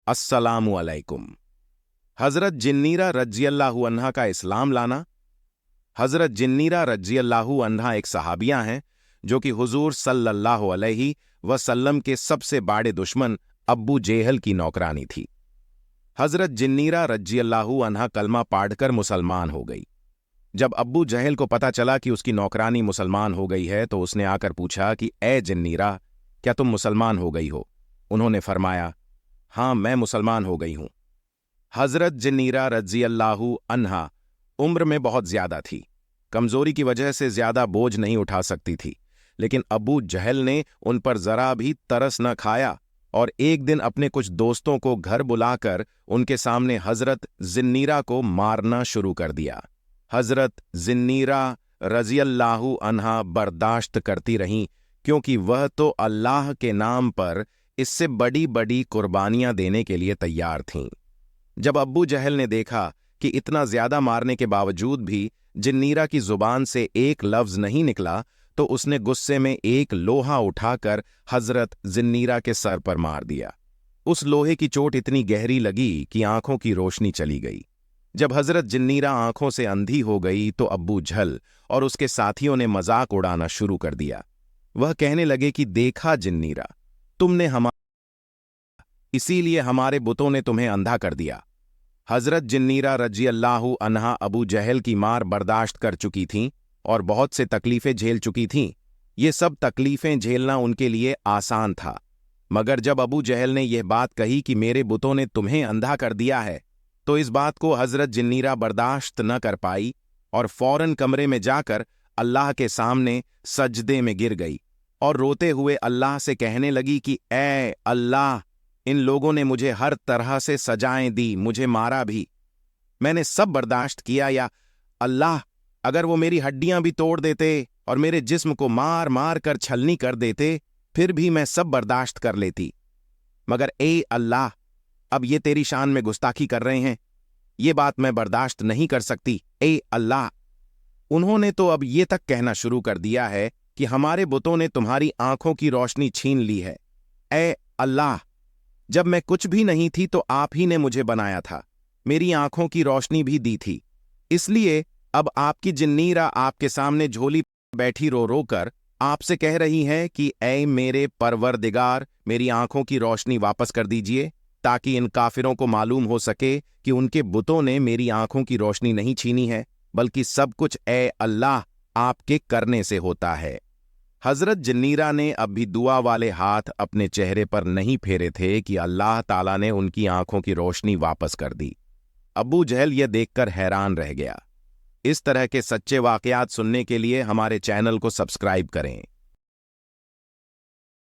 अस्सलामु अलैकुम। हज़रत जिन्नीरा रज़ियल्लाहु अन्हा का इस्लाम लाना। हज़रत जिन्नीरा रज़ियल्लाहु अन्हा एक सहाबिया हैं जो कि हुजूर सल्लल्लाहु अलैहि वसल्लम के सबसे बड़े दुश्मन अब्बू जेहल की नौकरानी थी। हज़रत जिन्नीरा रज़ियल्लाहु अन्हा कलमा पढ़कर मुसलमान हो गई। जब अब्बू जहल को पता चला कि उसकी नौकरानी मुसलमान हो गई है तो उसने आकर पूछा कि ए जिन्नीरा, क्या तुम मुसलमान हो गई हो? उन्होंने फरमाया, हाँ, मैं मुसलमान हो गई हूं। हज़रत जिन्नीरा रज़ियल्लाहु अन्हा उम्र में बहुत ज्यादा थी, कमजोरी की वजह से ज्यादा बोझ नहीं उठा सकती थी, लेकिन अबू जहल ने उन पर जरा भी तरस न खाया और एक दिन अपने कुछ दोस्तों को घर बुलाकर उनके सामने हज़रत जिन्नीरा को मारना शुरू कर दिया। हज़रत जिन्नीरा रज़ियल्लाहु अन्हा बर्दाश्त करती रहीं, क्योंकि वह तो अल्लाह के नाम पर इससे बड़ी बड़ी कुर्बानियां देने के लिए तैयार थीं। जब अब्बू जहल ने देखा कि इतना ज्यादा मारने के बावजूद भी जिन्नीरा की जुबान से एक लफ्ज नहीं निकला, तो उसने गुस्से में एक लोहा उठाकर हज़रत जिन्नीरा के सर पर मार दिया। उस लोहे की चोट इतनी गहरी लगी कि आंखों की रोशनी चली गई। जब हज़रत जिन्नीरा आंखों से अंधी हो गई तो अब्बू जहल और उसके साथियों ने मजाक उड़ाना शुरू कर दिया। वह कहने लगे कि देखा जिन्नीरा, तुमने इसीलिए हमारे बुतों ने तुम्हें अंधा कर दिया। हज़रत जिन्नीरा रज़ियल्लाहु अन्हा अबू जहल की मार बर्दाश्त कर चुकी थीं और बहुत से तकलीफें झेल चुकी थीं। ये सब तकलीफें झेलना उनके लिए आसान था, मगर जब अबू जहल ने यह बात कही कि मेरे बुतों ने तुम्हें अंधा कर दिया है, तो इस बात को हज़रत जिन्नीरा बर्दाश्त न कर पाई और फौरन कमरे में जाकर अल्लाह के सामने सजदे में गिर गई और रोते हुए अल्लाह से कहने लगी कि ए अल्लाह, इन लोगों ने मुझे हर तरह से सजाएं दी, मुझे मारा भी, मैंने सब बर्दाश्त किया, या अल्लाह, अगर वो मेरी हड्डियां भी तोड़ देते और मेरे जिस्म को मार मार कर छलनी कर देते, फिर भी मैं सब बर्दाश्त कर लेती, मगर ए अल्लाह, अब ये तेरी शान में गुस्ताखी कर रहे हैं, ये बात मैं बर्दाश्त नहीं कर सकती, ए अल्लाह। उन्होंने तो अब ये तक कहना शुरू कर दिया है कि हमारे बुतों ने तुम्हारी आंखों की रोशनी छीन ली है। ए अल्लाह, जब मैं कुछ भी नहीं थी तो आप ही ने मुझे बनाया था, मेरी आंखों की रोशनी भी दी थी, इसलिए अब आपकी जिन्नीरा आपके सामने झोली बैठी रो रो कर आपसे कह रही है कि ऐ मेरे परवरदिगार, मेरी आंखों की रोशनी वापस कर दीजिए, ताकि इन काफिरों को मालूम हो सके कि उनके बुतों ने मेरी आंखों की रोशनी नहीं छीनी है, बल्कि सब कुछ ए अल्लाह आपके करने से होता है। हज़रत जिन्नीरा ने अब भी दुआ वाले हाथ अपने चेहरे पर नहीं फेरे थे कि अल्लाह ताला ने उनकी आंखों की रोशनी वापस कर दी। अब्बू जहल यह देखकर हैरान रह गया। इस तरह के सच्चे वाकयात सुनने के लिए हमारे चैनल को सब्सक्राइब करें।